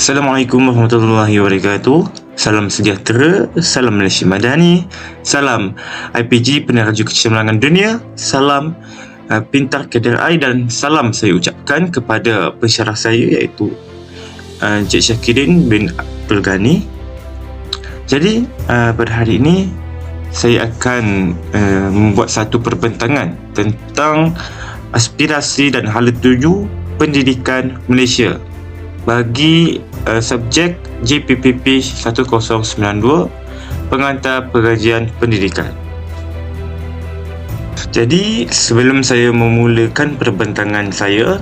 Assalamualaikum warahmatullahi wabarakatuh. Salam sejahtera, salam Malaysia Madani, salam IPG Peneraju Kecemerlangan Dunia, salam Pintar Kedai dan salam saya ucapkan kepada pensyarah saya iaitu Encik Syakirin bin Abdul Ghani. Jadi pada hari ini saya akan membuat satu perbentangan tentang aspirasi dan hala tuju pendidikan Malaysia bagi subjek JPPP 1092 Pengantar Pengajian Pendidikan. Jadi sebelum saya memulakan perbentangan saya,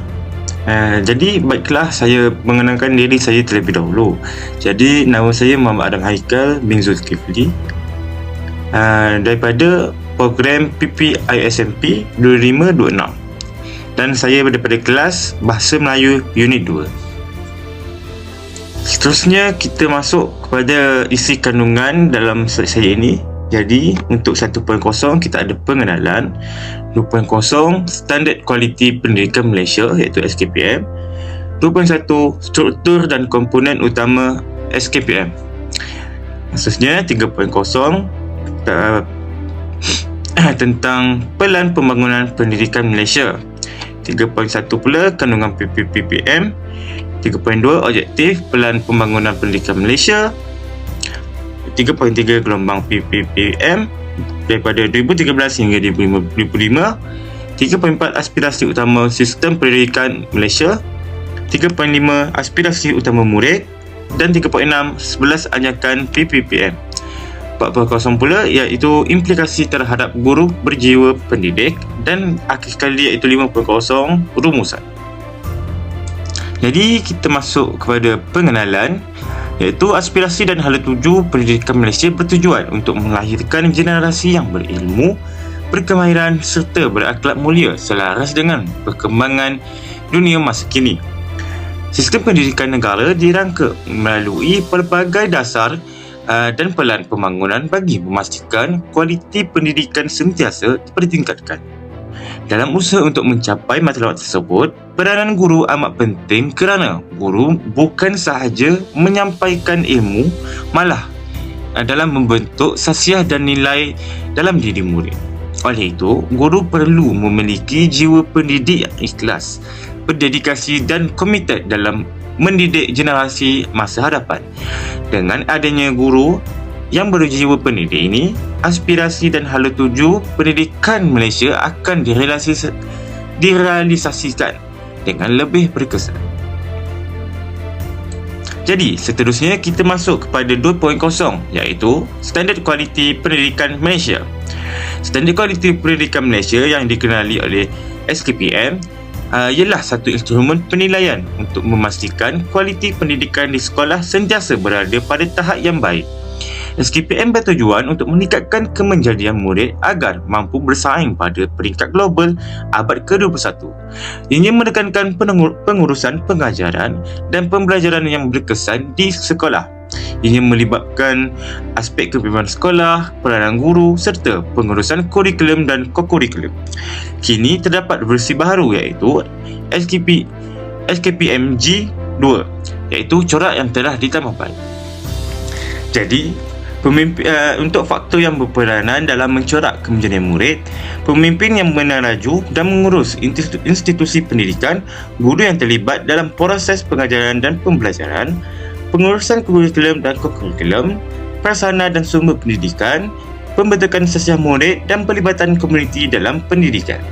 jadi baiklah saya mengenalkan diri saya terlebih dahulu. Jadi nama saya Muhammad Adam Haikal bin Zulkifli, daripada program PPISMP 2526, dan saya daripada kelas Bahasa Melayu Unit 2. Seterusnya kita masuk kepada isi kandungan dalam slide saya ini. Jadi untuk 1.0 kita ada pengenalan, 2.0 Standard Kualiti Pendidikan Malaysia iaitu SKPM, 2.1 Struktur dan Komponen Utama SKPM. Maksudnya 3.0 tentang Pelan Pembangunan Pendidikan Malaysia, 3.1 pula kandungan PPPM, 3.2 Objektif Pelan Pembangunan Pendidikan Malaysia, 3.3 Gelombang PPPM daripada 2013 hingga 2005, 3.4 Aspirasi Utama Sistem Pendidikan Malaysia, 3.5 Aspirasi Utama Murid, dan 3.6 11 Anjakan PPPM. 4.0 pula iaitu implikasi terhadap guru berjiwa pendidik, dan akhir sekali iaitu 5.0 rumusan. Jadi kita masuk kepada pengenalan, iaitu aspirasi dan hala tuju pendidikan Malaysia bertujuan untuk melahirkan generasi yang berilmu, berkemahiran serta berakhlak mulia selaras dengan perkembangan dunia masa kini. Sistem pendidikan negara dirangka melalui pelbagai dasar dan pelan pembangunan bagi memastikan kualiti pendidikan sentiasa dipertingkatkan. Dalam usaha untuk mencapai matlamat tersebut, peranan guru amat penting kerana guru bukan sahaja menyampaikan ilmu, malah dalam membentuk khasiat dan nilai dalam diri murid. Oleh itu, guru perlu memiliki jiwa pendidik yang ikhlas, berdedikasi dan komited dalam mendidik generasi masa hadapan. Dengan adanya guru yang berjiwa pendidik ini, aspirasi dan hala tuju pendidikan Malaysia akan direalisasikan dengan lebih berkesan. Jadi seterusnya kita masuk kepada 2.0 iaitu Standard Kualiti Pendidikan Malaysia. Standard Kualiti Pendidikan Malaysia yang dikenali oleh SKPM ialah satu instrumen penilaian untuk memastikan kualiti pendidikan di sekolah sentiasa berada pada tahap yang baik. SKPM bertujuan untuk meningkatkan kemenjadian murid agar mampu bersaing pada peringkat global abad ke-21. Ianya menekankan pengurusan pengajaran dan pembelajaran yang berkesan di sekolah. Ianya melibatkan aspek kepimpinan sekolah, peranan guru serta pengurusan kurikulum dan kokurikulum. Kini terdapat versi baru iaitu SKPM G2 iaitu corak yang telah ditambahkan. Jadi untuk faktor yang berperanan dalam mencorak kemenjadian murid, pemimpin yang menaraju dan mengurus institusi pendidikan, guru yang terlibat dalam proses pengajaran dan pembelajaran, pengurusan kurikulum dan kokurikulum, prasarana dan sumber pendidikan, pembentukan sesiah murid dan pelibatan komuniti dalam pendidikan.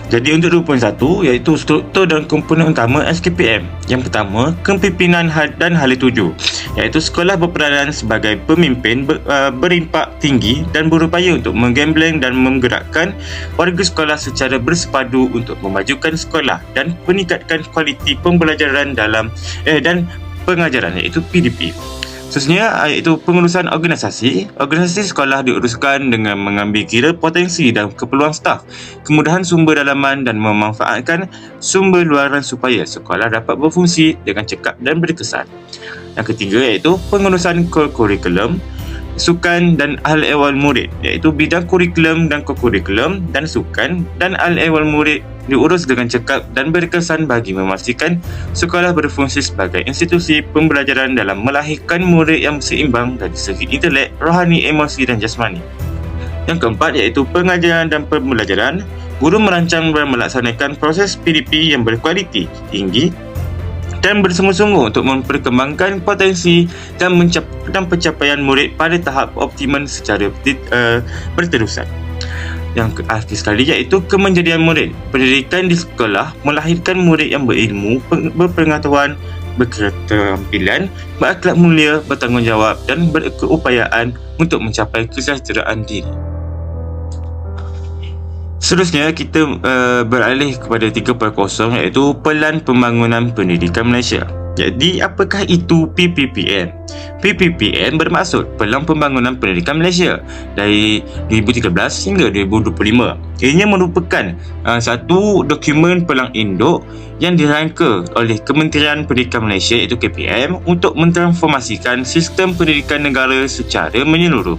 Jadi untuk 2.1 iaitu struktur dan komponen utama SKPM. Yang pertama, kepimpinan dan hala tuju, iaitu sekolah berperanan sebagai pemimpin berimpak tinggi dan berupaya untuk menggembleng dan menggerakkan warga sekolah secara bersepadu untuk memajukan sekolah dan meningkatkan kualiti pembelajaran dan pengajaran iaitu PDP. Seterusnya iaitu pengurusan organisasi. Organisasi sekolah diuruskan dengan mengambil kira potensi dan keperluan staf, kemudahan sumber dalaman dan memanfaatkan sumber luaran supaya sekolah dapat berfungsi dengan cekap dan berkesan. Yang ketiga iaitu pengurusan kurikulum, sukan dan ahli ehwal murid, iaitu bidang kurikulum dan kokurikulum dan sukan dan ahli ehwal murid diurus dengan cekap dan berkesan bagi memastikan sekolah berfungsi sebagai institusi pembelajaran dalam melahirkan murid yang seimbang dari segi intelek, rohani, emosi dan jasmani. Yang keempat iaitu pengajaran dan pembelajaran. Guru merancang dan melaksanakan proses PDP yang berkualiti tinggi dan bersungguh-sungguh untuk memperkembangkan potensi dan pencapaian murid pada tahap optimum secara berterusan. Yang akhir sekali iaitu kemenjadian murid. Pendidikan di sekolah melahirkan murid yang berilmu, berpengetahuan, berketerampilan, berakhlak mulia, bertanggungjawab dan berkeupayaan untuk mencapai kesejahteraan diri. Seterusnya kita beralih kepada 3.0 iaitu Pelan Pembangunan Pendidikan Malaysia. Jadi apakah itu PPPM? PPPM bermaksud Pelan Pembangunan Pendidikan Malaysia dari 2013 hingga 2025. Ianya merupakan satu dokumen pelang induk yang dirangka oleh Kementerian Pendidikan Malaysia iaitu KPM untuk mentransformasikan sistem pendidikan negara secara menyeluruh.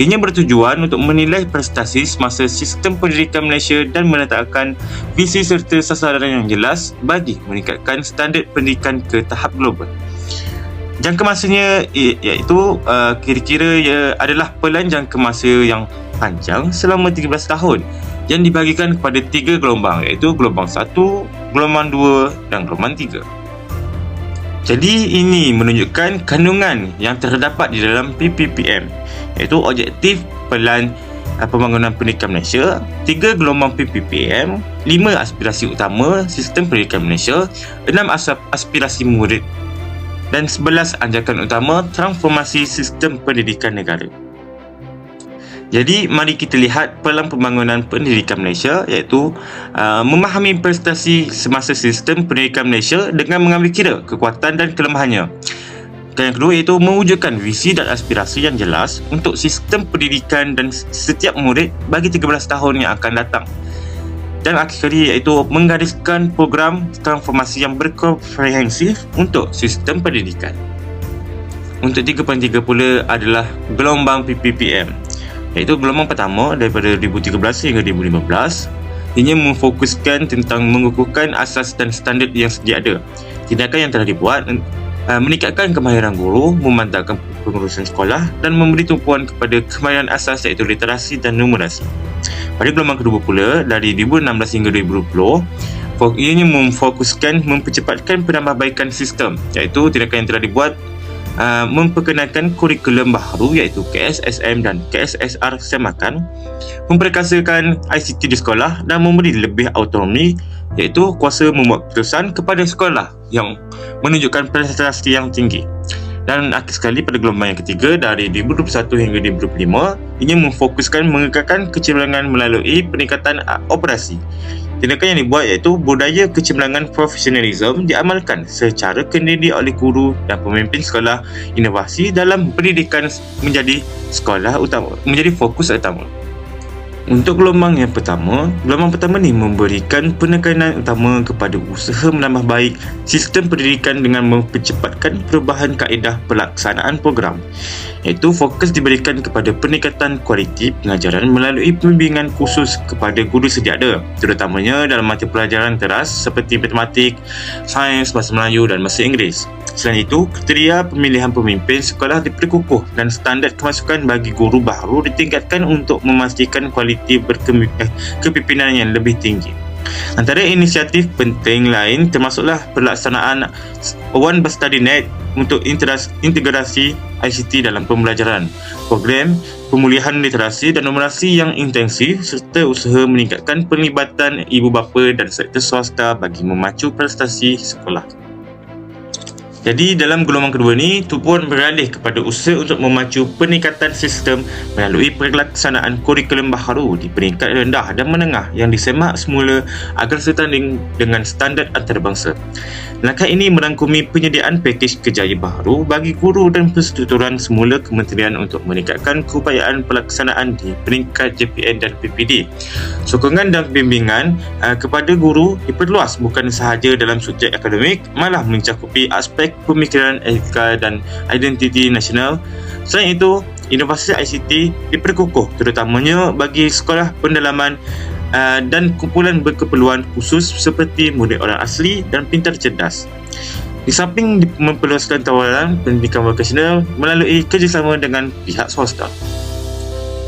Ianya bertujuan untuk menilai prestasi semasa sistem pendidikan Malaysia dan meletakkan visi serta sasaran yang jelas bagi meningkatkan standard pendidikan ke tahap global. Jangka masanya iaitu kira-kira adalah pelan jangka masa yang panjang selama 13 tahun yang dibahagikan kepada 3 gelombang iaitu gelombang 1, gelombang 2 dan gelombang 3. Jadi ini menunjukkan kandungan yang terdapat di dalam PPPM iaitu objektif Pelan Pembangunan Pendidikan Malaysia, 3 gelombang PPPM, 5 aspirasi utama sistem pendidikan Malaysia, 6 aspirasi murid dan 11 anjakan utama transformasi sistem pendidikan negara. Jadi mari kita lihat Pelan Pembangunan Pendidikan Malaysia iaitu memahami prestasi semasa sistem pendidikan Malaysia dengan mengambil kira kekuatan dan kelemahannya. Yang kedua iaitu mewujudkan visi dan aspirasi yang jelas untuk sistem pendidikan dan setiap murid bagi 13 tahun yang akan datang. Dan akhir sekali iaitu menggariskan program transformasi yang berkomprehensif untuk sistem pendidikan. Untuk 3.3 pula adalah gelombang PPPM iaitu gelombang pertama daripada 2013 hingga 2015. Ianya memfokuskan tentang mengukuhkan asas dan standard yang sedia ada. Tindakan yang telah dibuat meningkatkan kemahiran guru, memantapkan pengurusan sekolah dan memberi tumpuan kepada kemahiran asas iaitu literasi dan numerasi. Pada gelombang kedua pula dari 2016 hingga 2020, ianya memfokuskan mempercepatkan penambahbaikan sistem iaitu tindakan yang telah dibuat memperkenalkan kurikulum baharu iaitu KSSM dan KSSR semakan, memperkasakan ICT di sekolah dan memberi lebih autonomi iaitu kuasa membuat keputusan kepada sekolah yang menunjukkan prestasi yang tinggi. Dan akhir sekali pada gelombang yang ketiga dari 2021 hingga 2025, ianya memfokuskan mengekalkan kecemerlangan melalui peningkatan operasi. Tindakan yang dibuat iaitu budaya kecemerlangan profesionalism diamalkan secara kendiri oleh guru dan pemimpin sekolah. Inovasi dalam pendidikan menjadi fokus utama. Untuk gelombang pertama ni memberikan penekanan utama kepada usaha menambah baik sistem pendidikan dengan mempercepatkan perubahan kaedah pelaksanaan program, iaitu fokus diberikan kepada peningkatan kualiti pengajaran melalui pembimbingan khusus kepada guru sedia ada, terutamanya dalam mata pelajaran teras seperti matematik, sains, bahasa Melayu dan bahasa Inggeris. Selain itu, kriteria pemilihan pemimpin sekolah diperkukuh dan standard kemasukan bagi guru baru ditingkatkan untuk memastikan kualiti kepimpinan yang lebih tinggi. Antara inisiatif penting lain termasuklah pelaksanaan One Bus Study Net untuk integrasi ICT dalam pembelajaran, program pemulihan literasi dan numerasi yang intensif serta usaha meningkatkan penglibatan ibu bapa dan sektor swasta bagi memacu prestasi sekolah. Jadi dalam gelombang kedua ni, tumpuan beralih kepada usaha untuk memacu peningkatan sistem melalui pelaksanaan kurikulum baharu di peringkat rendah dan menengah yang disemak semula agar setanding dengan standard antarabangsa. Langkah ini merangkumi penyediaan pakej kerjaya baharu bagi guru dan perstrukturan semula kementerian untuk meningkatkan keupayaan pelaksanaan di peringkat JPN dan PPD. Sokongan dan bimbingan kepada guru diperluas bukan sahaja dalam subjek akademik, malah mencakupi aspek pemikiran etika dan identiti nasional. Selain itu, inovasi ICT diperkukuh terutamanya bagi sekolah pendalaman dan kumpulan berkeperluan khusus seperti murid orang asli dan pintar cerdas. Di samping memperluaskan tawaran pendidikan vokasional melalui kerjasama dengan pihak swasta.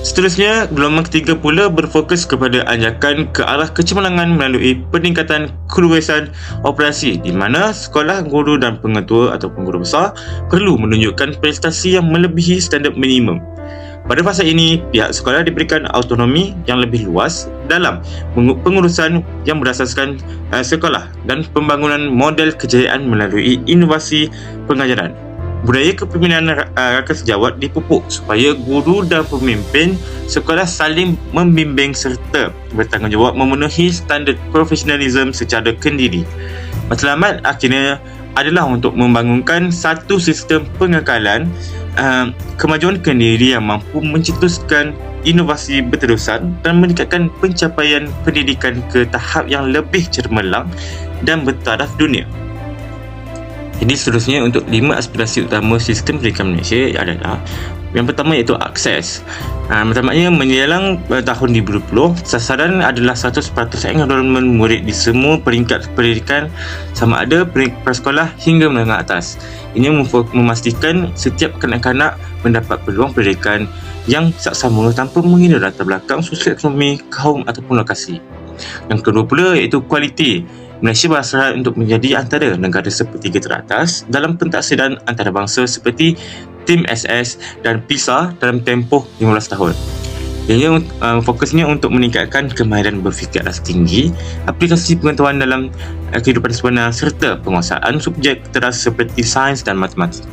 Seterusnya, gelombang ketiga pula berfokus kepada anjakan ke arah kecemerlangan melalui peningkatan keluasan operasi di mana sekolah, guru dan pengetua atau guru besar perlu menunjukkan prestasi yang melebihi standard minimum. Pada fasa ini, pihak sekolah diberikan autonomi yang lebih luas dalam pengurusan yang berasaskan sekolah dan pembangunan model kejayaan melalui inovasi pengajaran. Budaya kepimpinan rakan sejawat dipupuk supaya guru dan pemimpin sekolah saling membimbing serta bertanggungjawab memenuhi standard profesionalism secara kendiri. Matlamat akhirnya adalah untuk membangunkan satu sistem pengakalan kemajuan kendiri yang mampu mencetuskan inovasi berterusan dan meningkatkan pencapaian pendidikan ke tahap yang lebih cemerlang dan bertaraf dunia. Jadi seterusnya untuk 5 aspirasi utama sistem pendidikan Malaysia adalah yang pertama iaitu akses. Pertamanya menjelang tahun 2020, sasaran adalah 100% enrollment murid di semua peringkat pendidikan sama ada peringkat prasekolah hingga menengah atas. Ini memastikan setiap kanak-kanak mendapat peluang pendidikan yang saksama tanpa menghina latar belakang sosio-ekonomi, kaum ataupun lokasi. Yang kedua pula iaitu kualiti. Malaysia berhasrat untuk menjadi antara negara sepertiga teratas dalam pentaksiran antarabangsa seperti Tim SS dan PISA dalam tempoh 15 tahun. Ia fokusnya untuk meningkatkan kemahiran berfikir atas tinggi, aplikasi pengetahuan dalam kehidupan sebenar serta penguasaan subjek teras seperti sains dan matematik.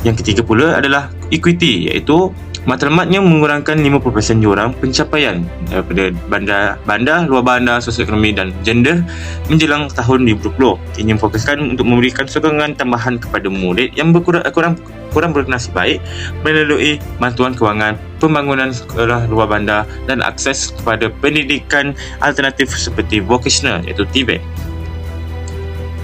Yang ketiga pula adalah equity, iaitu matlamatnya mengurangkan 50% jurang pencapaian daripada bandar, luar bandar, sosioekonomi dan gender menjelang tahun 2020. Ini memfokuskan untuk memberikan sokongan tambahan kepada murid yang kurang bernasib baik melalui bantuan kewangan, pembangunan sekolah luar bandar dan akses kepada pendidikan alternatif seperti vocational iaitu TVET.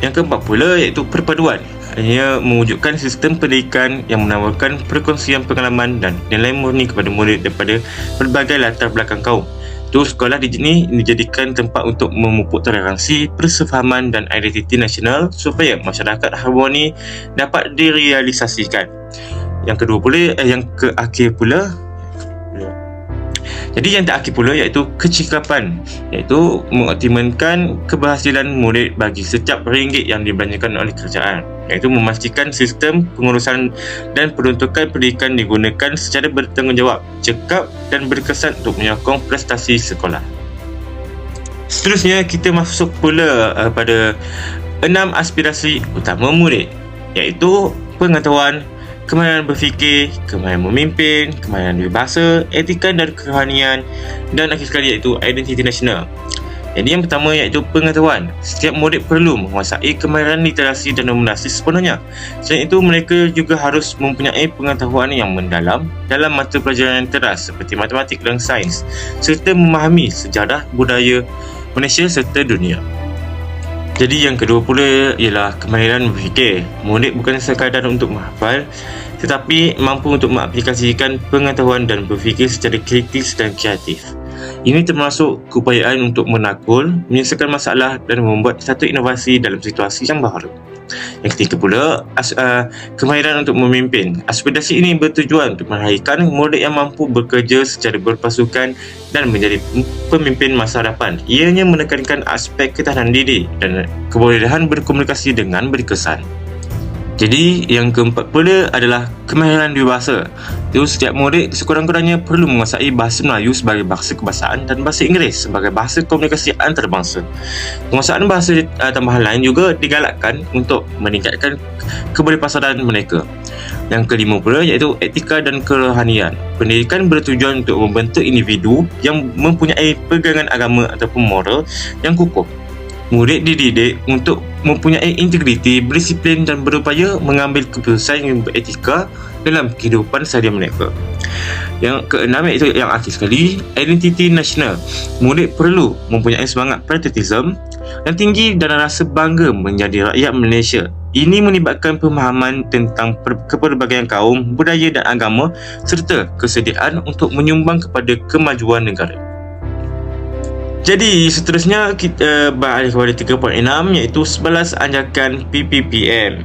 Yang keempat pula iaitu perpaduan. Ia mewujudkan sistem pendidikan yang menawarkan perkongsian pengalaman dan nilai murni kepada murid daripada berbagai latar belakang kaum. Sekolah di sini dijadikan tempat untuk memupuk toleransi, persefahaman dan identiti nasional supaya masyarakat harmoni dapat direalisasikan. Yang terakhir pula iaitu kecikapan, iaitu mengoptimalkan keberhasilan murid bagi setiap ringgit yang dibelanjakan oleh kerajaan, iaitu memastikan sistem pengurusan dan peruntukan pendidikan digunakan secara bertanggungjawab, cekap dan berkesan untuk menyokong prestasi sekolah. Seterusnya kita masuk pula pada 6 aspirasi utama murid, iaitu pengetahuan, kemahiran berfikir, kemahiran memimpin, kemahiran berbahasa, etika dan kerohanian, dan akhir sekali iaitu identiti nasional. Jadi yang pertama iaitu pengetahuan. Setiap murid perlu menguasai kemahiran literasi dan numerasi sepenuhnya. Selain itu, mereka juga harus mempunyai pengetahuan yang mendalam dalam mata pelajaran teras seperti matematik dan sains, serta memahami sejarah, budaya Malaysia serta dunia. Jadi yang kedua pula ialah kemahiran berfikir. Murid bukan sekadar untuk menghafal, tetapi mampu untuk mengaplikasikan pengetahuan dan berfikir secara kritis dan kreatif. Ini termasuk keupayaan untuk menakul, menyelesaikan masalah dan membuat satu inovasi dalam situasi yang baru. Yang ketiga pula, kemahiran untuk memimpin. Aspirasi ini bertujuan untuk melahirkan murid yang mampu bekerja secara berpasukan dan menjadi pemimpin masa hadapan. Ianya menekankan aspek ketahanan diri dan kebolehan berkomunikasi dengan berkesan. Jadi yang keempat pula adalah kemahiran berbahasa. Jadi setiap murid sekurang-kurangnya perlu menguasai bahasa Melayu sebagai bahasa kebahasaan dan bahasa Inggeris sebagai bahasa komunikasi antarabangsa. Penguasaan bahasa tambahan lain juga digalakkan untuk meningkatkan keberpasaran mereka. Yang kelima pula iaitu etika dan kerohanian. Pendidikan bertujuan untuk membentuk individu yang mempunyai pegangan agama ataupun moral yang kukuh. Murid dididik untuk mempunyai integriti, berdisiplin dan berupaya mengambil keputusan yang beretika dalam kehidupan seharian mereka. Yang keenam iaitu yang akhir sekali, identiti nasional. Murid perlu mempunyai semangat patriotisme yang tinggi dan rasa bangga menjadi rakyat Malaysia. Ini melibatkan pemahaman tentang kepelbagaian kaum, budaya dan agama serta kesediaan untuk menyumbang kepada kemajuan negara. Jadi seterusnya kita beralih kepada 3.6 iaitu 11 anjakan PPPM.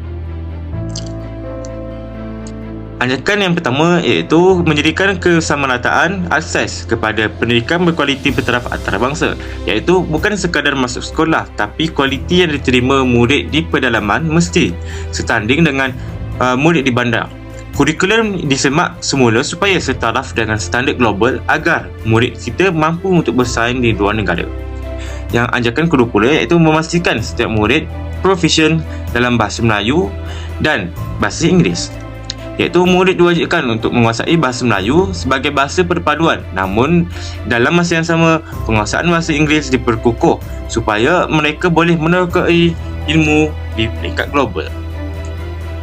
Anjakan yang pertama iaitu menjadikan kesamarataan akses kepada pendidikan berkualiti bertaraf antarabangsa, iaitu bukan sekadar masuk sekolah tapi kualiti yang diterima murid di pedalaman mesti setanding dengan murid di bandar. Kurikulum disemak semula supaya setaraf dengan standard global agar murid kita mampu untuk bersaing di luar negara. Yang anjakan kedua pula iaitu memastikan setiap murid proficient dalam bahasa Melayu dan bahasa Inggeris, iaitu murid diwajibkan untuk menguasai bahasa Melayu sebagai bahasa perpaduan, namun dalam masa yang sama penguasaan bahasa Inggeris diperkukuh supaya mereka boleh menerokai ilmu di peringkat global.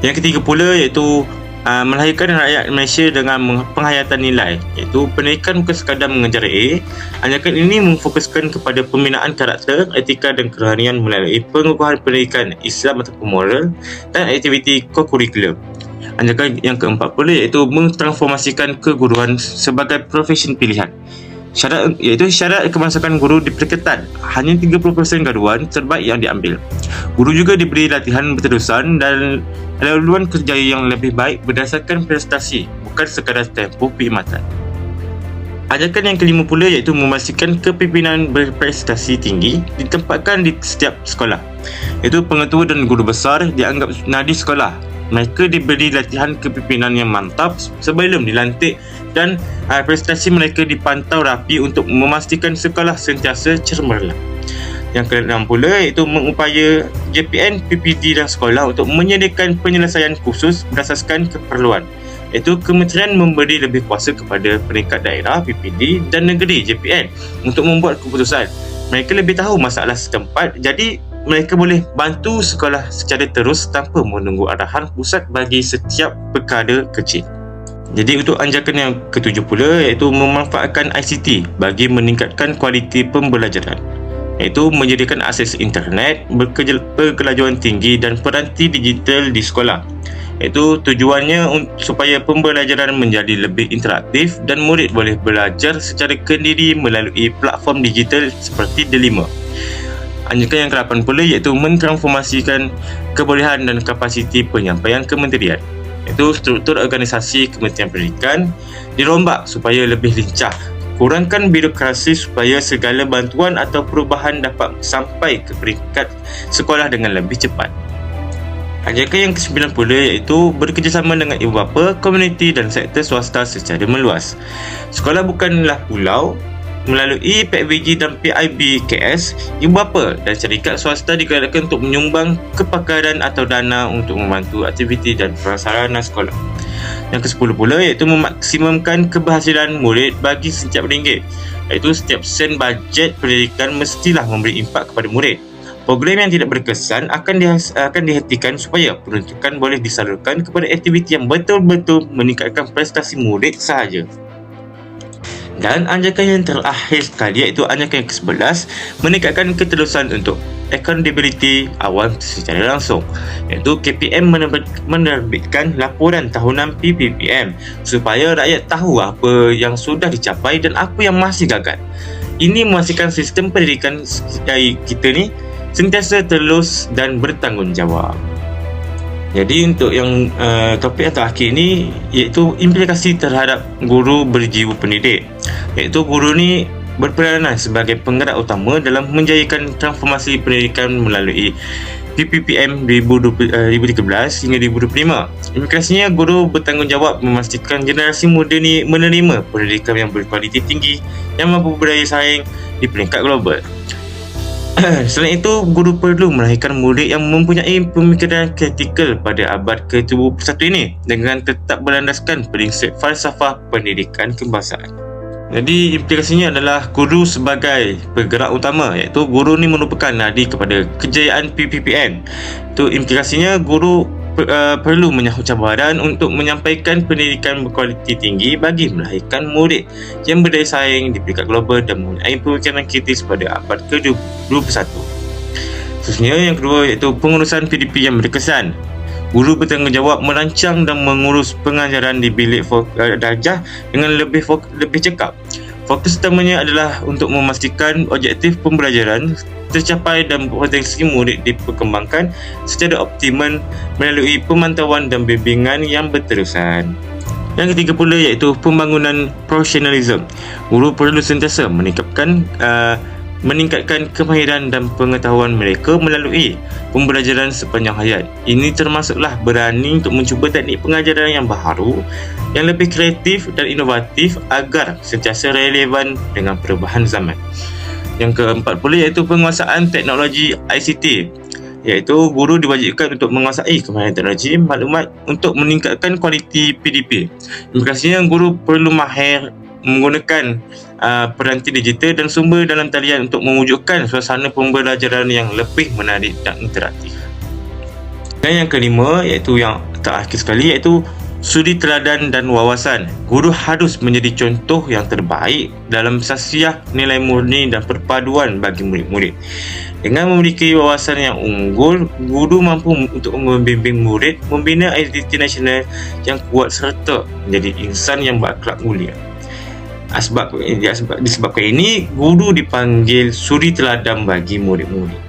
Yang ketiga pula iaitu melahirkan rakyat Malaysia dengan penghayatan nilai, iaitu pendidikan bukan sekadar mengejar A. Anjakan ini memfokuskan kepada pembinaan karakter, etika dan kerohanian melalui pengukuhan pendidikan Islam ataupun moral dan aktiviti co-curriculum. Anjakan yang keempat pula iaitu mentransformasikan keguruan sebagai profesi pilihan. Syarat kemasukan guru diperketat, hanya 30% gaduan terbaik yang diambil. Guru juga diberi latihan berterusan dan laluan kerjaya yang lebih baik berdasarkan prestasi, bukan sekadar tempoh perkhidmatan. Ajakan yang kelima pula iaitu memastikan kepimpinan berprestasi tinggi ditempatkan di setiap sekolah, iaitu pengetua dan guru besar dianggap nadi sekolah. Mereka diberi latihan kepimpinan yang mantap sebelum dilantik dan prestasi mereka dipantau rapi untuk memastikan sekolah sentiasa cemerlang. Yang keenam pula iaitu mengupaya JPN, PPD dan sekolah untuk menyediakan penyelesaian khusus berdasarkan keperluan, iaitu kementerian memberi lebih kuasa kepada peringkat daerah, PPD dan negeri JPN untuk membuat keputusan. Mereka lebih tahu masalah setempat, jadi mereka boleh bantu sekolah secara terus tanpa menunggu arahan pusat bagi setiap perkara kecil. Jadi untuk anjakan yang ketujuh pula iaitu memanfaatkan ICT bagi meningkatkan kualiti pembelajaran, iaitu menyediakan akses internet, berkelajuan tinggi dan peranti digital di sekolah. Iaitu tujuannya supaya pembelajaran menjadi lebih interaktif dan murid boleh belajar secara kendiri melalui platform digital seperti D5. Anjakan yang ke-8 pula iaitu mentransformasikan kebolehan dan kapasiti penyampaian kementerian, iaitu struktur organisasi Kementerian Pendidikan dirombak supaya lebih lincah, kurangkan birokrasi supaya segala bantuan atau perubahan dapat sampai ke peringkat sekolah dengan lebih cepat. Anjakan yang ke-9 pula iaitu bekerjasama dengan ibu bapa, komuniti dan sektor swasta secara meluas. Sekolah bukanlah pulau. Melalui PIBG dan PIBKS, ibu bapa dan syarikat swasta digalakkan untuk menyumbang kepakaran atau dana untuk membantu aktiviti dan prasarana sekolah. Yang ke-10 pula iaitu memaksimumkan keberhasilan murid bagi setiap ringgit, iaitu setiap sen bajet pendidikan mestilah memberi impak kepada murid. Program yang tidak berkesan akan dihentikan supaya peruntukan boleh disalurkan kepada aktiviti yang betul-betul meningkatkan prestasi murid sahaja. Dan anjakan yang terakhir sekali iaitu anjakan yang ke-11, meningkatkan keterusan untuk accountability awam secara langsung, iaitu KPM menerbitkan laporan tahunan PPPM supaya rakyat tahu apa yang sudah dicapai dan apa yang masih gagal. Ini memastikan sistem pendidikan kita ni sentiasa telus dan bertanggungjawab. Jadi untuk yang topik yang terakhir ni iaitu implikasi terhadap guru berjiwa pendidik, iaitu guru ni berperanan sebagai penggerak utama dalam menjayakan transformasi pendidikan melalui PPPM 2013 hingga 2025. Implikasinya guru bertanggungjawab memastikan generasi muda ni menerima pendidikan yang berkualiti tinggi yang mampu berdaya saing di peringkat global. Selain itu, guru perlu melahirkan murid yang mempunyai pemikiran kritikal pada abad ke-21 ini dengan tetap berlandaskan prinsip falsafah pendidikan kebangsaan. Jadi implikasinya adalah guru sebagai penggerak utama, iaitu guru ni merupakan nadi kepada kejayaan PPPM. Itu implikasinya guru perlu menyahut cabaran untuk menyampaikan pendidikan berkualiti tinggi bagi melahirkan murid yang berdaya saing di peringkat global dan mempunyai pemikiran kritis pada abad ke-21. Seterusnya yang kedua iaitu pengurusan PDP yang berkesan. Guru bertanggungjawab merancang dan mengurus pengajaran di bilik darjah dengan lebih cekap. Fokus utamanya adalah untuk memastikan objektif pembelajaran tercapai dan potensi murid diperkembangkan secara optimal melalui pemantauan dan bimbingan yang berterusan. Yang ketiga pula iaitu pembangunan profesionalism. Guru perlu sentiasa meningkatkan kemahiran dan pengetahuan mereka melalui pembelajaran sepanjang hayat. Ini termasuklah berani untuk mencuba teknik pengajaran yang baharu, yang lebih kreatif dan inovatif agar sentiasa relevan dengan perubahan zaman. Yang keempat pula iaitu penguasaan teknologi ICT, iaitu guru diwajibkan untuk menguasai kemahiran teknologi maklumat untuk meningkatkan kualiti PDP. Implikasinya guru perlu mahir menggunakan peranti digital dan sumber dalam talian untuk mewujudkan suasana pembelajaran yang lebih menarik dan interaktif. Dan yang kelima iaitu yang terakhir sekali iaitu suri teladan dan wawasan. Guru harus menjadi contoh yang terbaik dalam sasiah nilai murni dan perpaduan bagi murid-murid. Dengan memiliki wawasan yang unggul, guru mampu untuk membimbing murid membina identiti nasional yang kuat serta menjadi insan yang berakhlak mulia. Disebabkan ini, guru dipanggil suri teladan bagi murid-murid.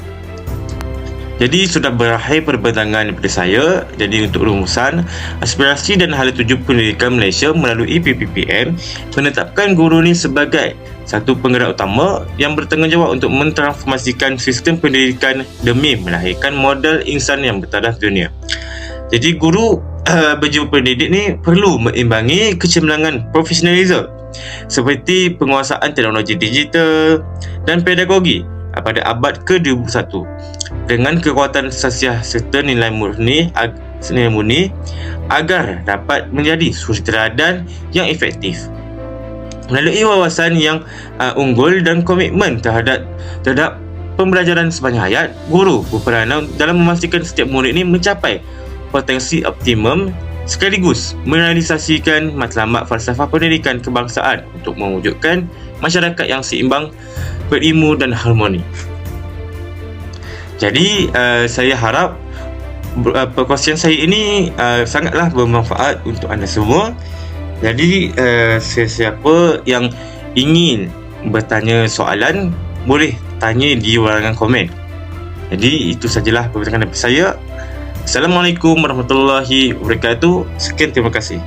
Jadi sudah berakhir perbincangan daripada saya. Jadi untuk rumusan, aspirasi dan hala tuju pendidikan Malaysia melalui PPPM menetapkan guru ni sebagai satu penggerak utama yang bertanggungjawab untuk mentransformasikan sistem pendidikan demi melahirkan model insan yang bertaraf dunia. Jadi guru berjiwa pendidik ni perlu mengimbangi kecemerlangan profesionalisme seperti penguasaan teknologi digital dan pedagogi pada abad ke-21 dengan kekuatan sasiah serta nilai murni agar dapat menjadi suri teladan yang efektif. Melalui wawasan yang unggul dan komitmen terhadap pembelajaran sepanjang hayat, guru berperanan dalam memastikan setiap murid ini mencapai potensi optimum sekaligus merealisasikan matlamat falsafah pendidikan kebangsaan untuk mewujudkan masyarakat yang seimbang, berilmu dan harmoni. Jadi saya harap perkongsian saya ini sangatlah bermanfaat untuk anda semua. Jadi sesiapa yang ingin bertanya soalan boleh tanya di warangan komen. Jadi itu sajalah perbincangan daripada saya. Assalamualaikum warahmatullahi wabarakatuh. Sekian, terima kasih.